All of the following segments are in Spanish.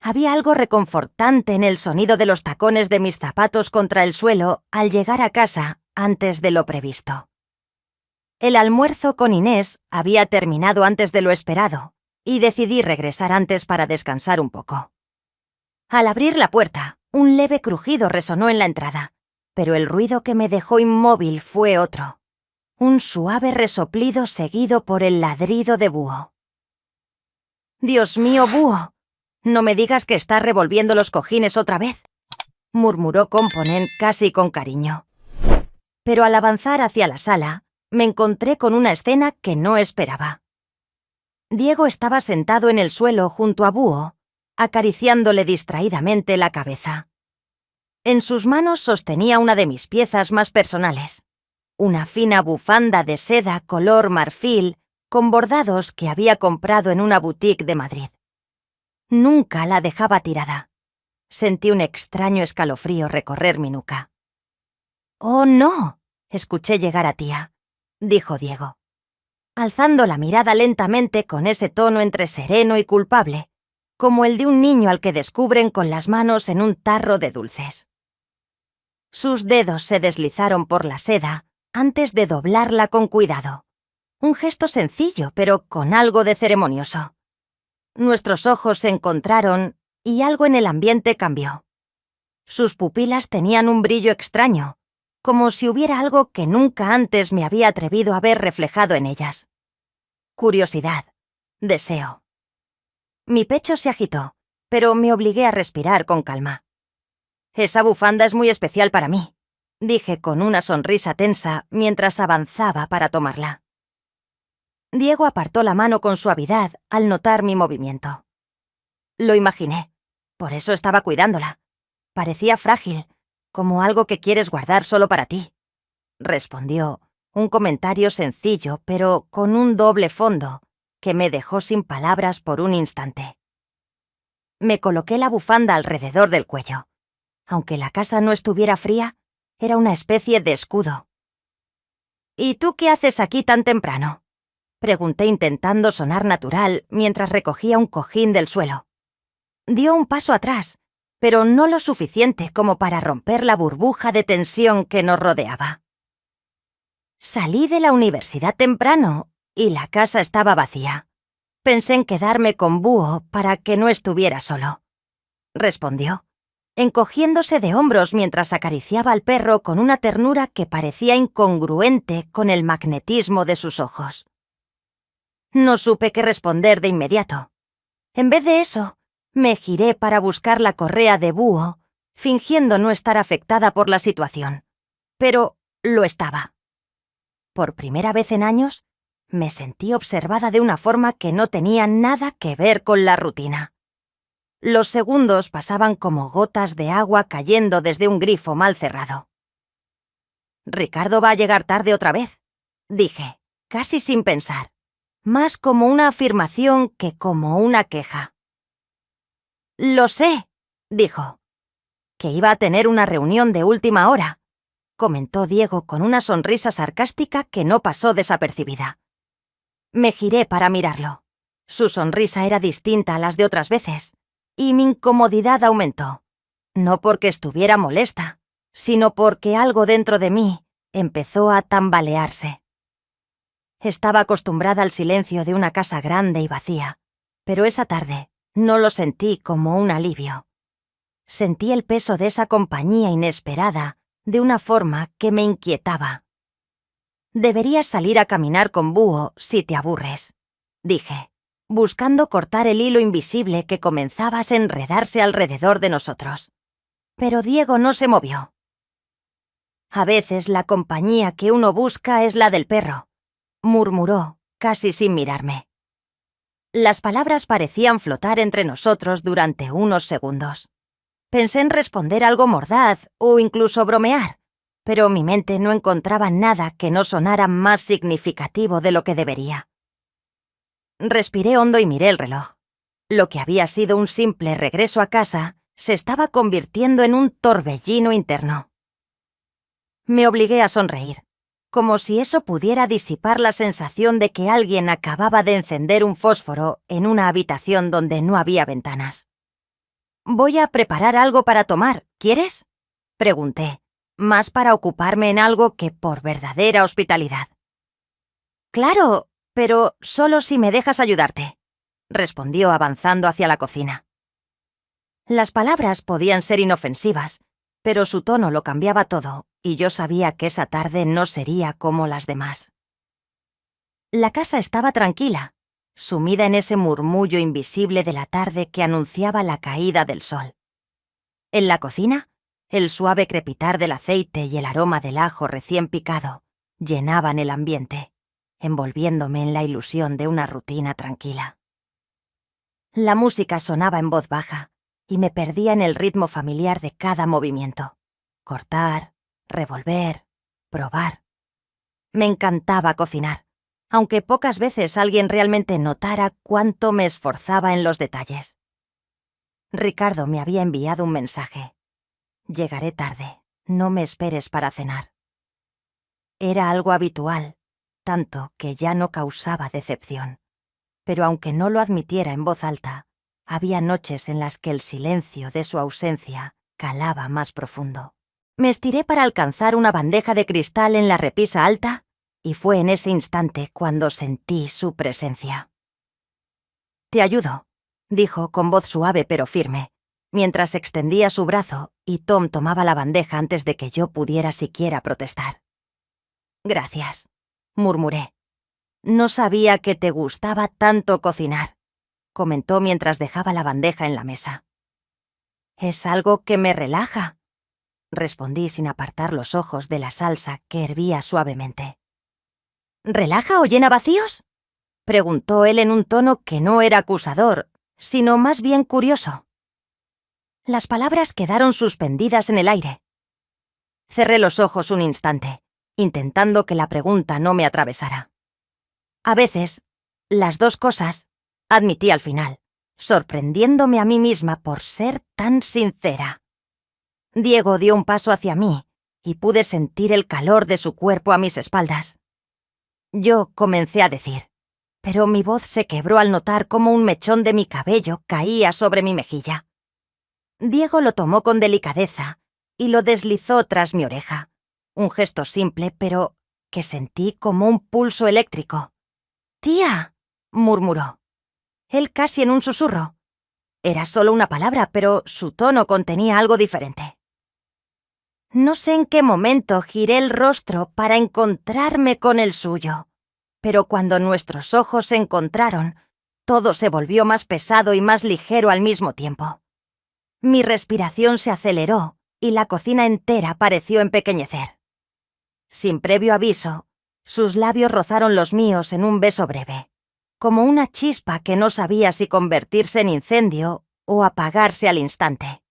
Había algo reconfortante en el sonido de los tacones de mis zapatos contra el suelo al llegar a casa antes de lo previsto. El almuerzo con Inés había terminado antes de lo esperado y decidí regresar antes para descansar un poco. Al abrir la puerta, un leve crujido resonó en la entrada, pero el ruido que me dejó inmóvil fue otro. Un suave resoplido seguido por el ladrido de Búho. «Dios mío, Búho, no me digas que estás revolviendo los cojines otra vez», murmuró Component casi con cariño. Pero al avanzar hacia la sala, me encontré con una escena que no esperaba. Diego estaba sentado en el suelo junto a Búho, acariciándole distraídamente la cabeza. En sus manos sostenía una de mis piezas más personales, una fina bufanda de seda color marfil con bordados que había comprado en una boutique de Madrid. Nunca la dejaba tirada. Sentí un extraño escalofrío recorrer mi nuca. «¡Oh, no!», escuché llegar a tía, dijo Diego, alzando la mirada lentamente con ese tono entre sereno y culpable, como el de un niño al que descubren con las manos en un tarro de dulces. Sus dedos se deslizaron por la seda antes de doblarla con cuidado. Un gesto sencillo, pero con algo de ceremonioso. Nuestros ojos se encontraron y algo en el ambiente cambió. Sus pupilas tenían un brillo extraño, como si hubiera algo que nunca antes me había atrevido a ver reflejado en ellas. Curiosidad, deseo. Mi pecho se agitó, pero me obligué a respirar con calma. «Esa bufanda es muy especial para mí», dije con una sonrisa tensa mientras avanzaba para tomarla. Diego apartó la mano con suavidad al notar mi movimiento. Lo imaginé, por eso estaba cuidándola. Parecía frágil, como algo que quieres guardar solo para ti, respondió, un comentario sencillo pero con un doble fondo que me dejó sin palabras por un instante. Me coloqué la bufanda alrededor del cuello. Aunque la casa no estuviera fría, era una especie de escudo. «¿Y tú qué haces aquí tan temprano?», pregunté intentando sonar natural mientras recogía un cojín del suelo. Dio un paso atrás, pero no lo suficiente como para romper la burbuja de tensión que nos rodeaba. «Salí de la universidad temprano y la casa estaba vacía. Pensé en quedarme con Búho para que no estuviera solo», respondió, encogiéndose de hombros mientras acariciaba al perro con una ternura que parecía incongruente con el magnetismo de sus ojos. No supe qué responder de inmediato. En vez de eso, me giré para buscar la correa de Búho, fingiendo no estar afectada por la situación. Pero lo estaba. Por primera vez en años, me sentí observada de una forma que no tenía nada que ver con la rutina. Los segundos pasaban como gotas de agua cayendo desde un grifo mal cerrado. «Ricardo va a llegar tarde otra vez», dije, casi sin pensar, más como una afirmación que como una queja. «Lo sé», dijo. «Que iba a tener una reunión de última hora», comentó Diego con una sonrisa sarcástica que no pasó desapercibida. Me giré para mirarlo. Su sonrisa era distinta a las de otras veces, y mi incomodidad aumentó. No porque estuviera molesta, sino porque algo dentro de mí empezó a tambalearse. Estaba acostumbrada al silencio de una casa grande y vacía, pero esa tarde no lo sentí como un alivio. Sentí el peso de esa compañía inesperada de una forma que me inquietaba. «Deberías salir a caminar con Búho si te aburres», dije, buscando cortar el hilo invisible que comenzaba a enredarse alrededor de nosotros. Pero Diego no se movió. «A veces la compañía que uno busca es la del perro», murmuró, casi sin mirarme. Las palabras parecían flotar entre nosotros durante unos segundos. Pensé en responder algo mordaz o incluso bromear, pero mi mente no encontraba nada que no sonara más significativo de lo que debería. Respiré hondo y miré el reloj. Lo que había sido un simple regreso a casa se estaba convirtiendo en un torbellino interno. Me obligué a sonreír, como si eso pudiera disipar la sensación de que alguien acababa de encender un fósforo en una habitación donde no había ventanas. Voy a preparar algo para tomar, ¿quieres? Pregunté, más para ocuparme en algo que por verdadera hospitalidad. Claro, pero solo si me dejas ayudarte, respondió avanzando hacia la cocina. Las palabras podían ser inofensivas, pero su tono lo cambiaba todo, y yo sabía que esa tarde no sería como las demás. La casa estaba tranquila, sumida en ese murmullo invisible de la tarde que anunciaba la caída del sol. En la cocina, el suave crepitar del aceite y el aroma del ajo recién picado llenaban el ambiente, envolviéndome en la ilusión de una rutina tranquila. La música sonaba en voz baja y me perdía en el ritmo familiar de cada movimiento. Cortar, revolver, probar. Me encantaba cocinar, aunque pocas veces alguien realmente notara cuánto me esforzaba en los detalles. Ricardo me había enviado un mensaje. Llegaré tarde, no me esperes para cenar. Era algo habitual, tanto que ya no causaba decepción. Pero aunque no lo admitiera en voz alta, había noches en las que el silencio de su ausencia calaba más profundo. Me estiré para alcanzar una bandeja de cristal en la repisa alta y fue en ese instante cuando sentí su presencia. «Te ayudo», dijo con voz suave pero firme, mientras extendía su brazo y Tom tomaba la bandeja antes de que yo pudiera siquiera protestar. «Gracias», murmuré. «No sabía que te gustaba tanto cocinar», comentó mientras dejaba la bandeja en la mesa. «Es algo que me relaja», respondí sin apartar los ojos de la salsa que hervía suavemente. «¿Relaja o llena vacíos?», preguntó él en un tono que no era acusador, sino más bien curioso. Las palabras quedaron suspendidas en el aire. Cerré los ojos un instante, intentando que la pregunta no me atravesara. «A veces, las dos cosas», admití al final, sorprendiéndome a mí misma por ser tan sincera. Diego dio un paso hacia mí y pude sentir el calor de su cuerpo a mis espaldas. Yo comencé a decir, pero mi voz se quebró al notar cómo un mechón de mi cabello caía sobre mi mejilla. Diego lo tomó con delicadeza y lo deslizó tras mi oreja, un gesto simple pero que sentí como un pulso eléctrico. «¡Tía!», murmuró. Él casi en un susurro. Era solo una palabra, pero su tono contenía algo diferente. No sé en qué momento giré el rostro para encontrarme con el suyo, pero cuando nuestros ojos se encontraron, todo se volvió más pesado y más ligero al mismo tiempo. Mi respiración se aceleró y la cocina entera pareció empequeñecer. Sin previo aviso, sus labios rozaron los míos en un beso breve, como una chispa que no sabía si convertirse en incendio o apagarse al instante.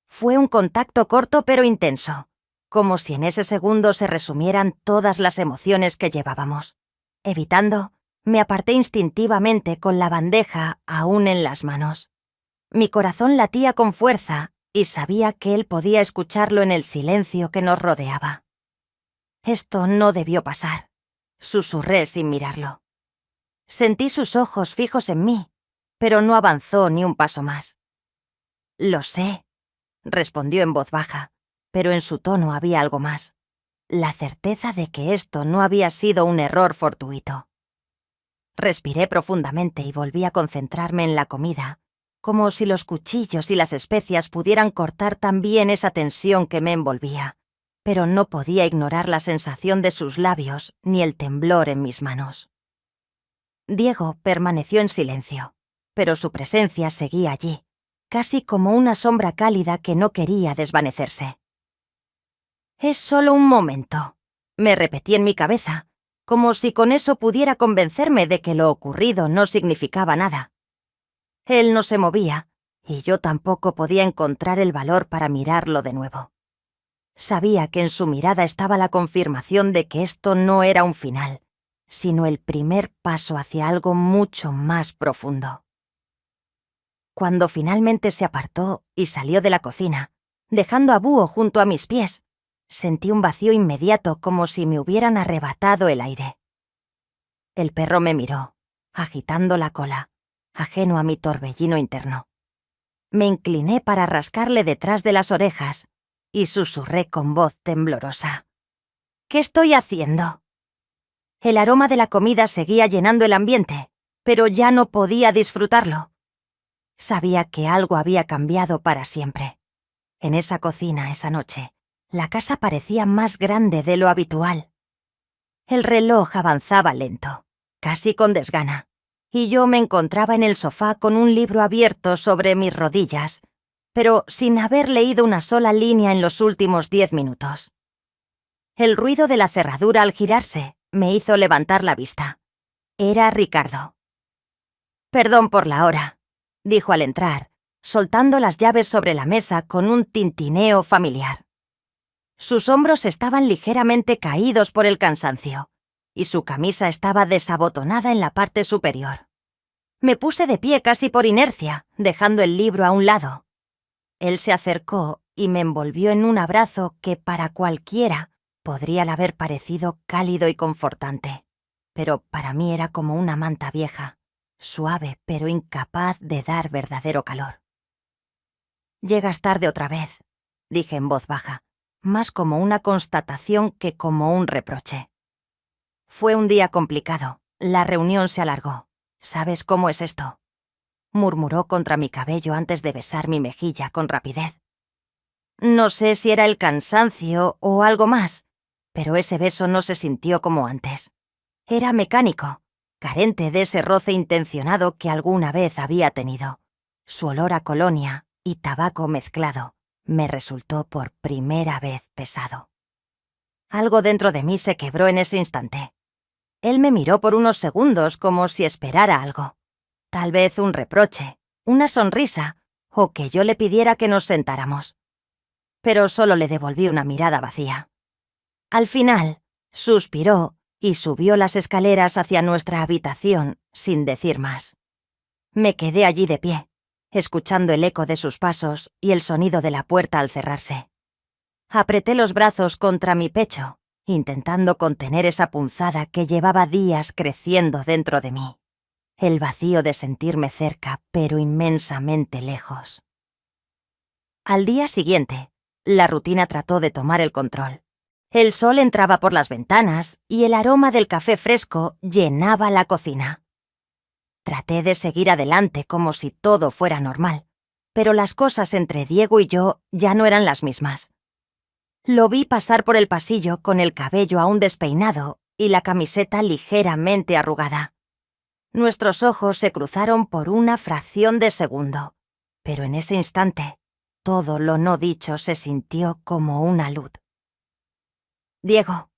Fue un contacto corto pero intenso, como si en ese segundo se resumieran todas las emociones que llevábamos. Evitando, me aparté instintivamente con la bandeja aún en las manos. Mi corazón latía con fuerza y sabía que él podía escucharlo en el silencio que nos rodeaba. «Esto no debió pasar», susurré sin mirarlo. Sentí sus ojos fijos en mí, pero no avanzó ni un paso más. «Lo sé», respondió en voz baja, pero en su tono había algo más. La certeza de que esto no había sido un error fortuito. Respiré profundamente y volví a concentrarme en la comida, como si los cuchillos y las especias pudieran cortar también esa tensión que me envolvía, pero no podía ignorar la sensación de sus labios ni el temblor en mis manos. Diego permaneció en silencio, pero su presencia seguía allí, casi como una sombra cálida que no quería desvanecerse. «Es solo un momento», me repetí en mi cabeza, como si con eso pudiera convencerme de que lo ocurrido no significaba nada. Él no se movía, y yo tampoco podía encontrar el valor para mirarlo de nuevo. Sabía que en su mirada estaba la confirmación de que esto no era un final, sino el primer paso hacia algo mucho más profundo. Cuando finalmente se apartó y salió de la cocina, dejando a Búho junto a mis pies, sentí un vacío inmediato como si me hubieran arrebatado el aire. El perro me miró, agitando la cola, ajeno a mi torbellino interno. Me incliné para rascarle detrás de las orejas y susurré con voz temblorosa. «¿Qué estoy haciendo?» El aroma de la comida seguía llenando el ambiente, pero ya no podía disfrutarlo. Sabía que algo había cambiado para siempre. En esa cocina esa noche, la casa parecía más grande de lo habitual. El reloj avanzaba lento, casi con desgana, y yo me encontraba en el sofá con un libro abierto sobre mis rodillas, pero sin haber leído una sola línea en los últimos 10 minutos. El ruido de la cerradura al girarse me hizo levantar la vista. Era Ricardo. «Perdón por la hora», dijo al entrar, soltando las llaves sobre la mesa con un tintineo familiar. Sus hombros estaban ligeramente caídos por el cansancio, y su camisa estaba desabotonada en la parte superior. Me puse de pie casi por inercia, dejando el libro a un lado. Él se acercó y me envolvió en un abrazo que para cualquiera podría haber parecido cálido y confortante, pero para mí era como una manta vieja, suave pero incapaz de dar verdadero calor. «Llegas tarde otra vez», dije en voz baja, más como una constatación que como un reproche. «Fue un día complicado. La reunión se alargó. ¿Sabes cómo es esto?», murmuró contra mi cabello antes de besar mi mejilla con rapidez. No sé si era el cansancio o algo más, pero ese beso no se sintió como antes. Era mecánico, carente de ese roce intencionado que alguna vez había tenido. Su olor a colonia y tabaco mezclado me resultó por primera vez pesado. Algo dentro de mí se quebró en ese instante. Él me miró por unos segundos como si esperara algo. Tal vez un reproche, una sonrisa, o que yo le pidiera que nos sentáramos. Pero solo le devolví una mirada vacía. Al final, suspiró y subió las escaleras hacia nuestra habitación sin decir más. Me quedé allí de pie, escuchando el eco de sus pasos y el sonido de la puerta al cerrarse. Apreté los brazos contra mi pecho, intentando contener esa punzada que llevaba días creciendo dentro de mí. El vacío de sentirme cerca, pero inmensamente lejos. Al día siguiente, la rutina trató de tomar el control. El sol entraba por las ventanas y el aroma del café fresco llenaba la cocina. Traté de seguir adelante como si todo fuera normal, pero las cosas entre Diego y yo ya no eran las mismas. Lo vi pasar por el pasillo con el cabello aún despeinado y la camiseta ligeramente arrugada. Nuestros ojos se cruzaron por una fracción de segundo, pero en ese instante, todo lo no dicho se sintió como una luz. «Diego»,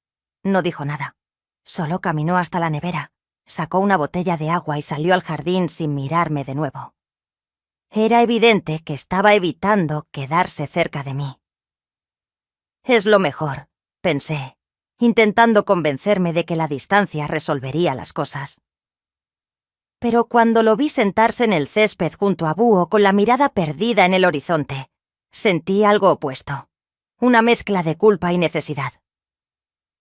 no dijo nada. Solo caminó hasta la nevera, sacó una botella de agua y salió al jardín sin mirarme de nuevo. Era evidente que estaba evitando quedarse cerca de mí. «Es lo mejor», pensé, intentando convencerme de que la distancia resolvería las cosas. Pero cuando lo vi sentarse en el césped junto a Búho con la mirada perdida en el horizonte, sentí algo opuesto, una mezcla de culpa y necesidad.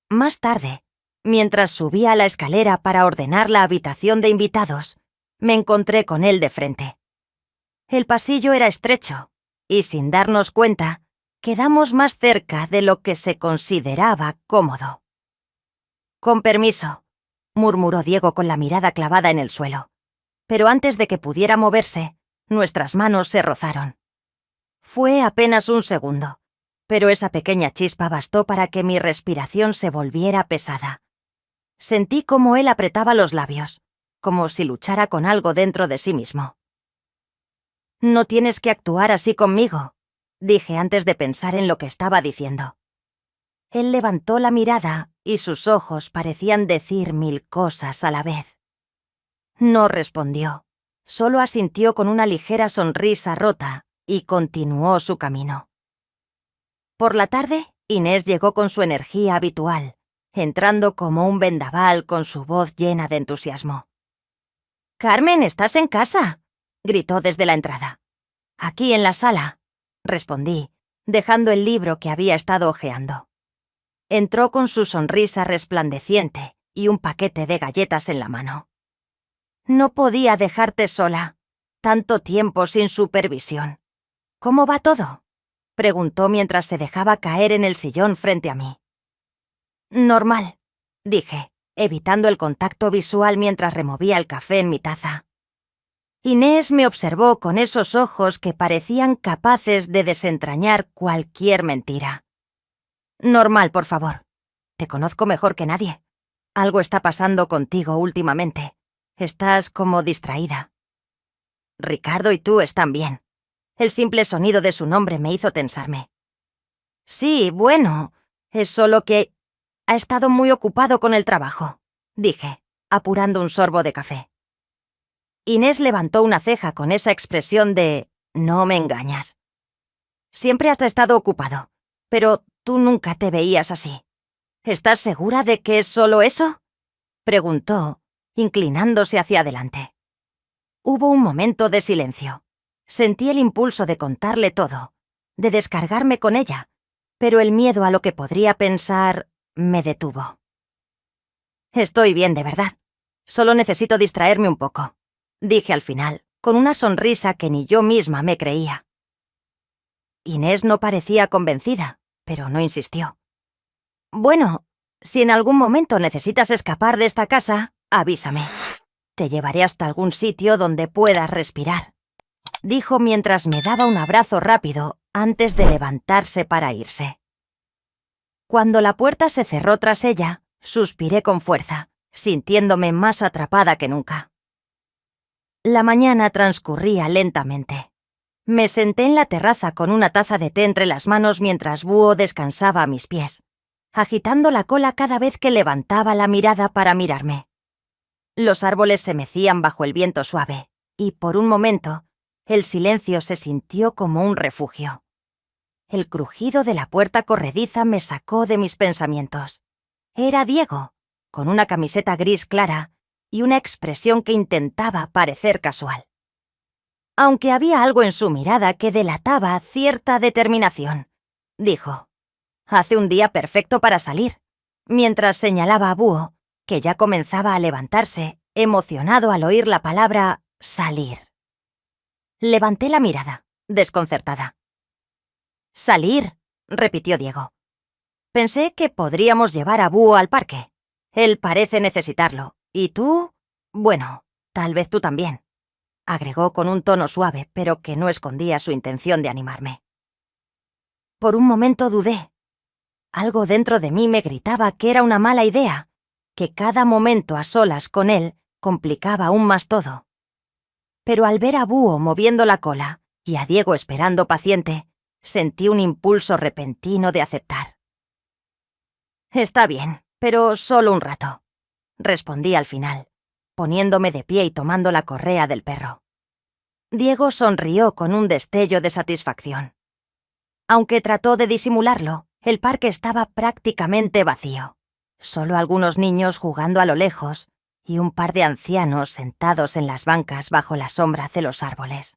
Más tarde, mientras subía a la escalera para ordenar la habitación de invitados, me encontré con él de frente. El pasillo era estrecho, y sin darnos cuenta, quedamos más cerca de lo que se consideraba cómodo. «Con permiso», murmuró Diego con la mirada clavada en el suelo. Pero antes de que pudiera moverse, nuestras manos se rozaron. Fue apenas un segundo, pero esa pequeña chispa bastó para que mi respiración se volviera pesada. Sentí cómo él apretaba los labios, como si luchara con algo dentro de sí mismo. «No tienes que actuar así conmigo», dije antes de pensar en lo que estaba diciendo. Él levantó la mirada y sus ojos parecían decir 1000 cosas a la vez. No respondió, solo asintió con una ligera sonrisa rota y continuó su camino. Por la tarde, Inés llegó con su energía habitual, entrando como un vendaval con su voz llena de entusiasmo. «Carmen, ¿estás en casa?», gritó desde la entrada. «Aquí en la sala», respondí, dejando el libro que había estado hojeando. Entró con su sonrisa resplandeciente y un paquete de galletas en la mano. «No podía dejarte sola, tanto tiempo sin supervisión», ¿Cómo va todo?, preguntó mientras se dejaba caer en el sillón frente a mí. Normal, dije, evitando el contacto visual mientras removía el café en mi taza. Inés me observó con esos ojos que parecían capaces de desentrañar cualquier mentira. Normal, por favor. Te conozco mejor que nadie. Algo está pasando contigo últimamente. Estás como distraída. Ricardo y tú están bien. El simple sonido de su nombre me hizo tensarme. Sí, bueno, es solo que ha estado muy ocupado con el trabajo, dije, apurando un sorbo de café. Inés levantó una ceja con esa expresión de «no me engañas». Siempre has estado ocupado, pero tú nunca te veías así. ¿Estás segura de que es solo eso?, preguntó, inclinándose hacia adelante. Hubo un momento de silencio. Sentí el impulso de contarle todo, de descargarme con ella, pero el miedo a lo que podría pensar me detuvo. Estoy bien, de verdad. Solo necesito distraerme un poco, dije al final, con una sonrisa que ni yo misma me creía. Inés no parecía convencida, pero no insistió. Bueno, si en algún momento necesitas escapar de esta casa, avísame. Te llevaré hasta algún sitio donde puedas respirar, dijo mientras me daba un abrazo rápido antes de levantarse para irse. Cuando la puerta se cerró tras ella, suspiré con fuerza, sintiéndome más atrapada que nunca. La mañana transcurría lentamente. Me senté en la terraza con una taza de té entre las manos mientras Búho descansaba a mis pies, agitando la cola cada vez que levantaba la mirada para mirarme. Los árboles se mecían bajo el viento suave, y por un momento, el silencio se sintió como un refugio. El crujido de la puerta corrediza me sacó de mis pensamientos. Era Diego, con una camiseta gris clara y una expresión que intentaba parecer casual. Aunque había algo en su mirada que delataba cierta determinación, dijo: «Hace un día perfecto para salir», mientras señalaba a Búho, que ya comenzaba a levantarse, emocionado al oír la palabra «salir». Levanté la mirada, desconcertada. «Salir», repitió Diego. «Pensé que podríamos llevar a Búho al parque. Él parece necesitarlo. ¿Y tú? Bueno, tal vez tú también», agregó con un tono suave, pero que no escondía su intención de animarme. Por un momento dudé. Algo dentro de mí me gritaba que era una mala idea, que cada momento a solas con él complicaba aún más todo. Pero al ver a Búho moviendo la cola y a Diego esperando paciente, sentí un impulso repentino de aceptar. «Está bien, pero solo un rato», respondí al final, poniéndome de pie y tomando la correa del perro. Diego sonrió con un destello de satisfacción. Aunque trató de disimularlo, el parque estaba prácticamente vacío. Solo algunos niños jugando a lo lejos y un par de ancianos sentados en las bancas bajo la sombra de los árboles.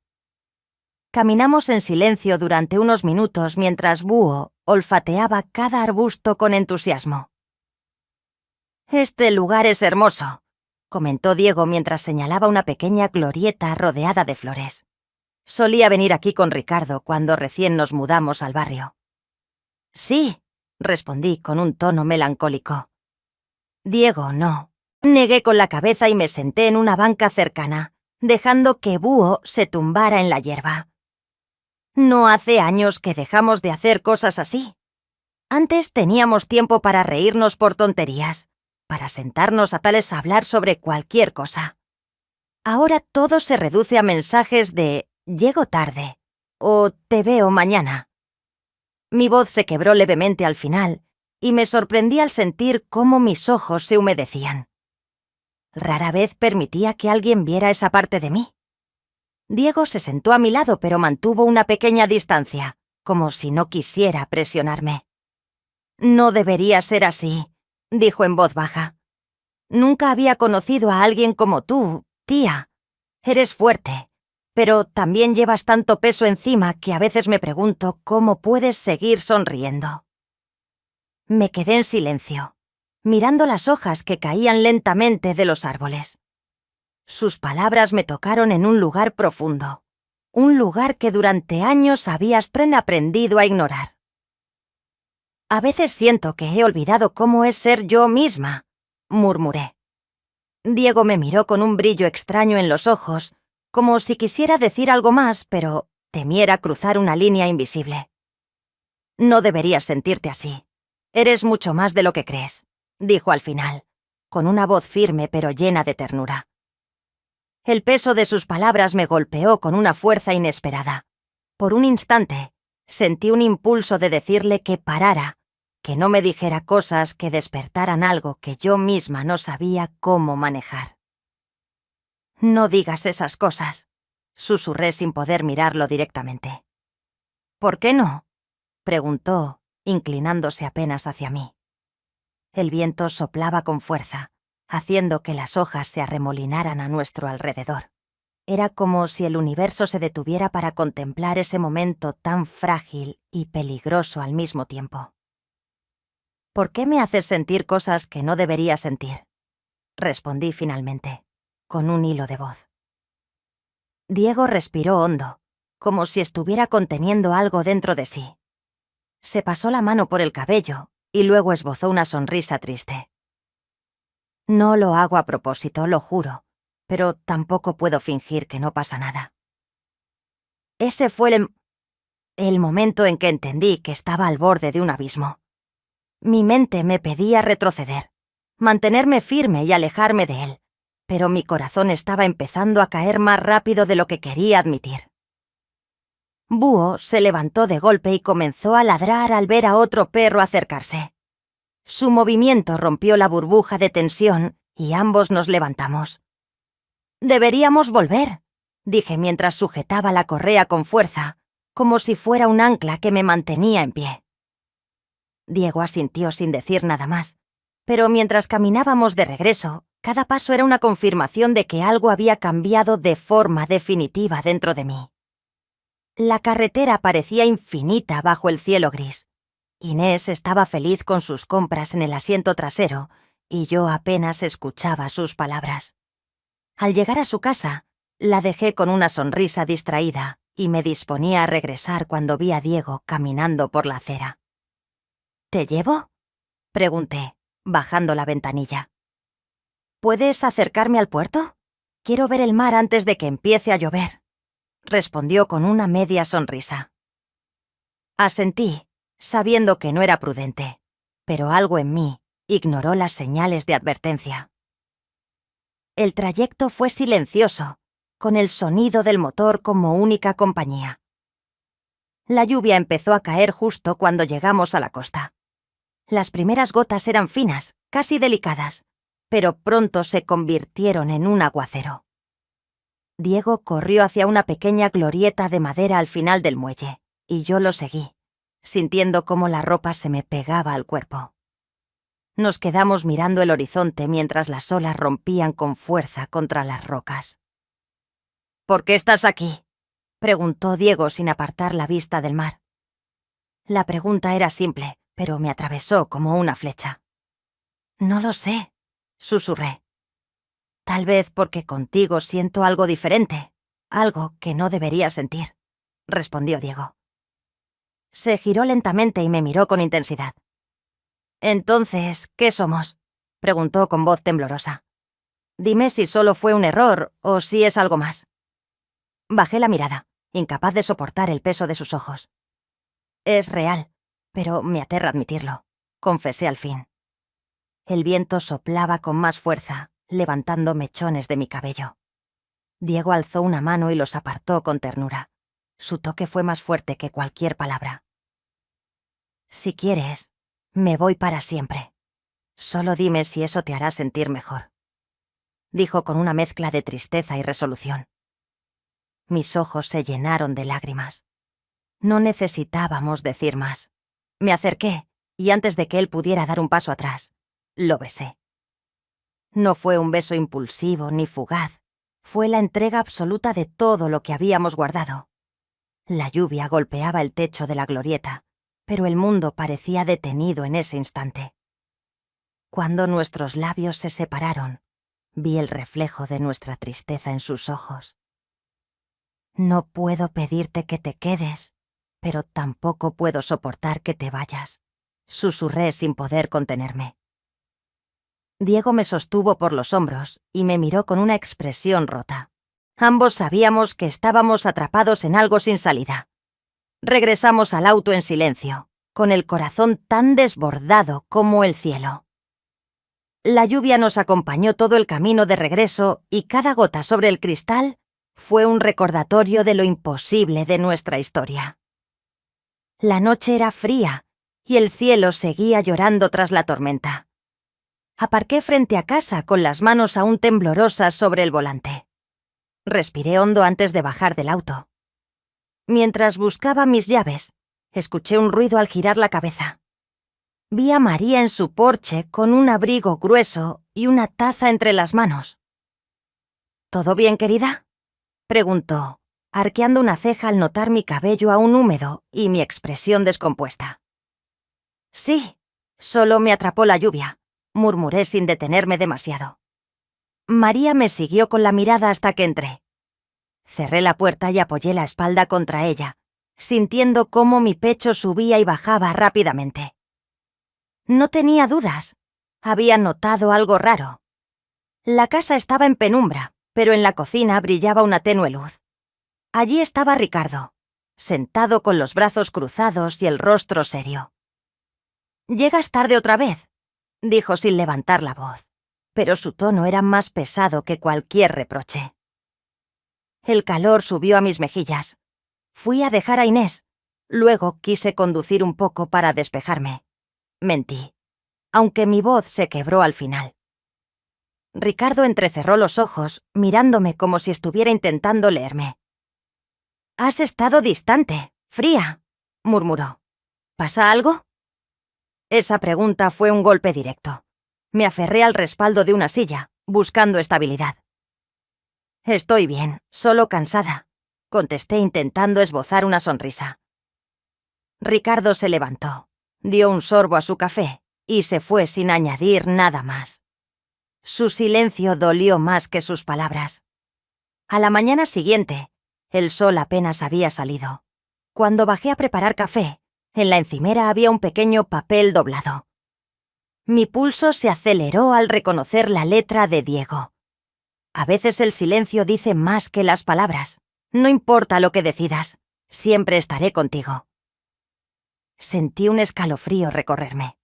Caminamos en silencio durante unos minutos mientras Búho olfateaba cada arbusto con entusiasmo. «Este lugar es hermoso», comentó Diego mientras señalaba una pequeña glorieta rodeada de flores. «Solía venir aquí con Ricardo cuando recién nos mudamos al barrio». «Sí», respondí con un tono melancólico. «Diego, no». Negué con la cabeza y me senté en una banca cercana, dejando que Búho se tumbara en la hierba. No hace años que dejamos de hacer cosas así. Antes teníamos tiempo para reírnos por tonterías, para sentarnos a tales a hablar sobre cualquier cosa. Ahora todo se reduce a mensajes de «llego tarde» o «te veo mañana». Mi voz se quebró levemente al final y me sorprendí al sentir cómo mis ojos se humedecían. Rara vez permitía que alguien viera esa parte de mí. Diego se sentó a mi lado, pero mantuvo una pequeña distancia, como si no quisiera presionarme. «No debería ser así», dijo en voz baja. «Nunca había conocido a alguien como tú, tía. Eres fuerte, pero también llevas tanto peso encima que a veces me pregunto cómo puedes seguir sonriendo». Me quedé en silencio, mirando las hojas que caían lentamente de los árboles. Sus palabras me tocaron en un lugar profundo, un lugar que durante años habías aprendido a ignorar. A veces siento que he olvidado cómo es ser yo misma, murmuré. Diego me miró con un brillo extraño en los ojos, como si quisiera decir algo más, pero temiera cruzar una línea invisible. No deberías sentirte así. Eres mucho más de lo que crees, dijo al final, con una voz firme pero llena de ternura. El peso de sus palabras me golpeó con una fuerza inesperada. Por un instante, sentí un impulso de decirle que parara, que no me dijera cosas que despertaran algo que yo misma no sabía cómo manejar. «No digas esas cosas», susurré sin poder mirarlo directamente. «¿Por qué no?», preguntó, inclinándose apenas hacia mí. El viento soplaba con fuerza, haciendo que las hojas se arremolinaran a nuestro alrededor. Era como si el universo se detuviera para contemplar ese momento tan frágil y peligroso al mismo tiempo. «¿Por qué me haces sentir cosas que no debería sentir?», respondí finalmente, con un hilo de voz. Diego respiró hondo, como si estuviera conteniendo algo dentro de sí. Se pasó la mano por el cabello y luego esbozó una sonrisa triste. «No lo hago a propósito, lo juro, pero tampoco puedo fingir que no pasa nada». Ese fue el momento en que entendí que estaba al borde de un abismo. Mi mente me pedía retroceder, mantenerme firme y alejarme de él, pero mi corazón estaba empezando a caer más rápido de lo que quería admitir. Búho se levantó de golpe y comenzó a ladrar al ver a otro perro acercarse. Su movimiento rompió la burbuja de tensión y ambos nos levantamos. «Deberíamos volver», dije mientras sujetaba la correa con fuerza, como si fuera un ancla que me mantenía en pie. Diego asintió sin decir nada más, pero mientras caminábamos de regreso, cada paso era una confirmación de que algo había cambiado de forma definitiva dentro de mí. La carretera parecía infinita bajo el cielo gris. Inés estaba feliz con sus compras en el asiento trasero y yo apenas escuchaba sus palabras. Al llegar a su casa, la dejé con una sonrisa distraída y me disponía a regresar cuando vi a Diego caminando por la acera. «¿Te llevo?», pregunté, bajando la ventanilla. «¿Puedes acercarme al puerto? Quiero ver el mar antes de que empiece a llover», respondió con una media sonrisa. Asentí, sabiendo que no era prudente, pero algo en mí ignoró las señales de advertencia. El trayecto fue silencioso, con el sonido del motor como única compañía. La lluvia empezó a caer justo cuando llegamos a la costa. Las primeras gotas eran finas, casi delicadas, pero pronto se convirtieron en un aguacero. Diego corrió hacia una pequeña glorieta de madera al final del muelle, y yo lo seguí, sintiendo cómo la ropa se me pegaba al cuerpo. Nos quedamos mirando el horizonte mientras las olas rompían con fuerza contra las rocas. «¿Por qué estás aquí?», preguntó Diego sin apartar la vista del mar. La pregunta era simple, pero me atravesó como una flecha. «No lo sé», susurré. «Tal vez porque contigo siento algo diferente, algo que no debería sentir», respondió Diego. Se giró lentamente y me miró con intensidad. «Entonces, ¿qué somos?», preguntó con voz temblorosa. «Dime si solo fue un error o si es algo más». Bajé la mirada, incapaz de soportar el peso de sus ojos. «Es real, pero me aterra admitirlo», confesé al fin. El viento soplaba con más fuerza, levantando mechones de mi cabello. Diego alzó una mano y los apartó con ternura. Su toque fue más fuerte que cualquier palabra. «Si quieres, me voy para siempre. Solo dime si eso te hará sentir mejor», dijo con una mezcla de tristeza y resolución. Mis ojos se llenaron de lágrimas. No necesitábamos decir más. Me acerqué y antes de que él pudiera dar un paso atrás, lo besé. No fue un beso impulsivo ni fugaz. Fue la entrega absoluta de todo lo que habíamos guardado. La lluvia golpeaba el techo de la glorieta, pero el mundo parecía detenido en ese instante. Cuando nuestros labios se separaron, vi el reflejo de nuestra tristeza en sus ojos. No puedo pedirte que te quedes, pero tampoco puedo soportar que te vayas, susurré sin poder contenerme. Diego me sostuvo por los hombros y me miró con una expresión rota. Ambos sabíamos que estábamos atrapados en algo sin salida. Regresamos al auto en silencio, con el corazón tan desbordado como el cielo. La lluvia nos acompañó todo el camino de regreso y cada gota sobre el cristal fue un recordatorio de lo imposible de nuestra historia. La noche era fría y el cielo seguía llorando tras la tormenta. Aparqué frente a casa con las manos aún temblorosas sobre el volante. Respiré hondo antes de bajar del auto. Mientras buscaba mis llaves, escuché un ruido al girar la cabeza. Vi a María en su porche con un abrigo grueso y una taza entre las manos. ¿Todo bien, querida?, preguntó, arqueando una ceja al notar mi cabello aún húmedo y mi expresión descompuesta. Sí, solo me atrapó la lluvia, murmuré sin detenerme demasiado. María me siguió con la mirada hasta que entré. Cerré la puerta y apoyé la espalda contra ella, sintiendo cómo mi pecho subía y bajaba rápidamente. No tenía dudas. Había notado algo raro. La casa estaba en penumbra, pero en la cocina brillaba una tenue luz. Allí estaba Ricardo, sentado con los brazos cruzados y el rostro serio. «Llegas tarde otra vez», dijo sin levantar la voz, pero su tono era más pesado que cualquier reproche. El calor subió a mis mejillas. Fui a dejar a Inés. Luego quise conducir un poco para despejarme. Mentí, aunque mi voz se quebró al final. Ricardo entrecerró los ojos, mirándome como si estuviera intentando leerme. «Has estado distante, fría», murmuró. «¿Pasa algo?» Esa pregunta fue un golpe directo. Me aferré al respaldo de una silla, buscando estabilidad. «Estoy bien, solo cansada», contesté intentando esbozar una sonrisa. Ricardo se levantó, dio un sorbo a su café y se fue sin añadir nada más. Su silencio dolió más que sus palabras. A la mañana siguiente, el sol apenas había salido. Cuando bajé a preparar café, en la encimera había un pequeño papel doblado. Mi pulso se aceleró al reconocer la letra de Diego. A veces el silencio dice más que las palabras. No importa lo que decidas, siempre estaré contigo. Sentí un escalofrío recorrerme.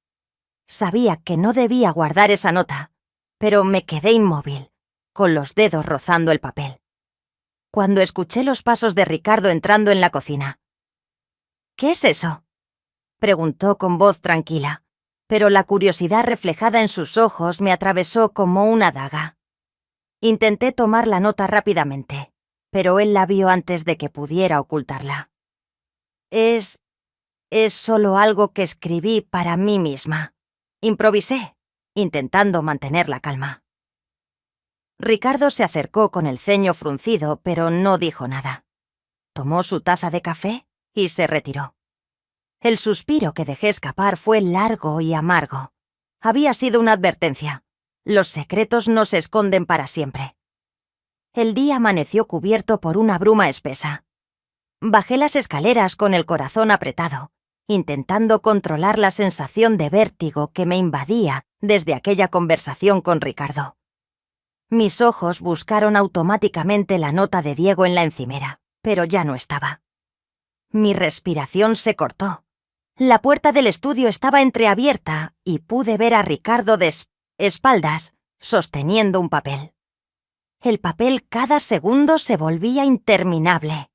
Sabía que no debía guardar esa nota, pero me quedé inmóvil, con los dedos rozando el papel. Cuando escuché los pasos de Ricardo entrando en la cocina. «¿Qué es eso?», preguntó con voz tranquila, pero la curiosidad reflejada en sus ojos me atravesó como una daga. Intenté tomar la nota rápidamente, pero él la vio antes de que pudiera ocultarla. Es solo algo que escribí para mí misma. Improvisé, intentando mantener la calma. Ricardo se acercó con el ceño fruncido, pero no dijo nada. Tomó su taza de café y se retiró. El suspiro que dejé escapar fue largo y amargo. Había sido una advertencia. Los secretos no se esconden para siempre. El día amaneció cubierto por una bruma espesa. Bajé las escaleras con el corazón apretado, intentando controlar la sensación de vértigo que me invadía desde aquella conversación con Ricardo. Mis ojos buscaron automáticamente la nota de Diego en la encimera, pero ya no estaba. Mi respiración se cortó. La puerta del estudio estaba entreabierta y pude ver a Ricardo de espaldas, sosteniendo un papel. El papel cada segundo se volvía interminable.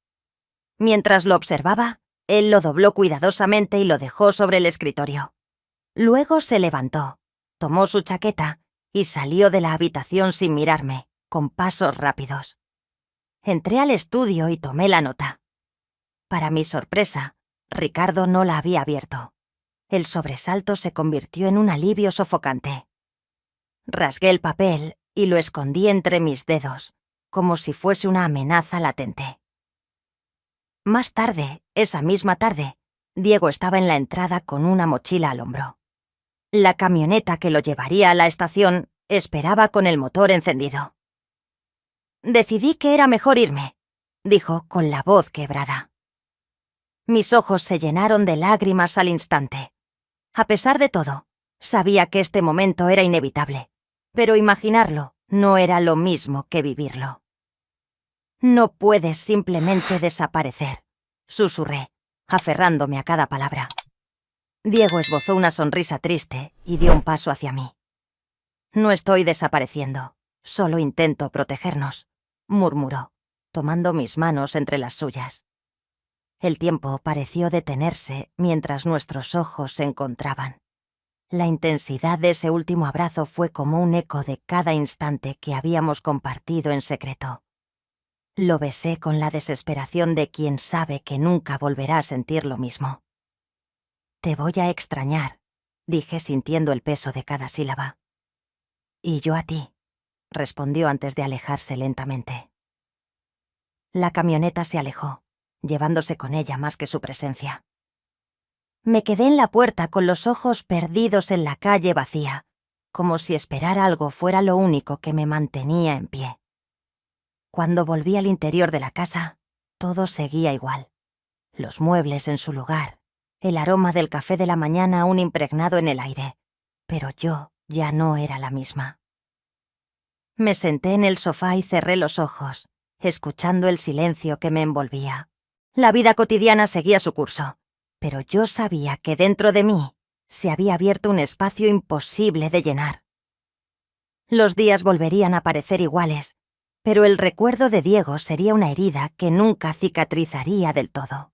Mientras lo observaba, él lo dobló cuidadosamente y lo dejó sobre el escritorio. Luego se levantó, tomó su chaqueta y salió de la habitación sin mirarme, con pasos rápidos. Entré al estudio y tomé la nota. Para mi sorpresa, Ricardo no la había abierto. El sobresalto se convirtió en un alivio sofocante. Rasgué el papel y lo escondí entre mis dedos, como si fuese una amenaza latente. Más tarde, esa misma tarde, Diego estaba en la entrada con una mochila al hombro. La camioneta que lo llevaría a la estación esperaba con el motor encendido. Decidí que era mejor irme, dijo con la voz quebrada. Mis ojos se llenaron de lágrimas al instante. A pesar de todo, sabía que este momento era inevitable, pero imaginarlo no era lo mismo que vivirlo. No puedes simplemente desaparecer, susurré, aferrándome a cada palabra. Diego esbozó una sonrisa triste y dio un paso hacia mí. No estoy desapareciendo, solo intento protegernos, murmuró, tomando mis manos entre las suyas. El tiempo pareció detenerse mientras nuestros ojos se encontraban. La intensidad de ese último abrazo fue como un eco de cada instante que habíamos compartido en secreto. Lo besé con la desesperación de quien sabe que nunca volverá a sentir lo mismo. Te voy a extrañar, dije sintiendo el peso de cada sílaba. Y yo a ti, respondió antes de alejarse lentamente. La camioneta se alejó, llevándose con ella más que su presencia. Me quedé en la puerta con los ojos perdidos en la calle vacía, como si esperar algo fuera lo único que me mantenía en pie. Cuando volví al interior de la casa, todo seguía igual. Los muebles en su lugar, el aroma del café de la mañana aún impregnado en el aire, pero yo ya no era la misma. Me senté en el sofá y cerré los ojos, escuchando el silencio que me envolvía. La vida cotidiana seguía su curso, pero yo sabía que dentro de mí se había abierto un espacio imposible de llenar. Los días volverían a parecer iguales, pero el recuerdo de Diego sería una herida que nunca cicatrizaría del todo.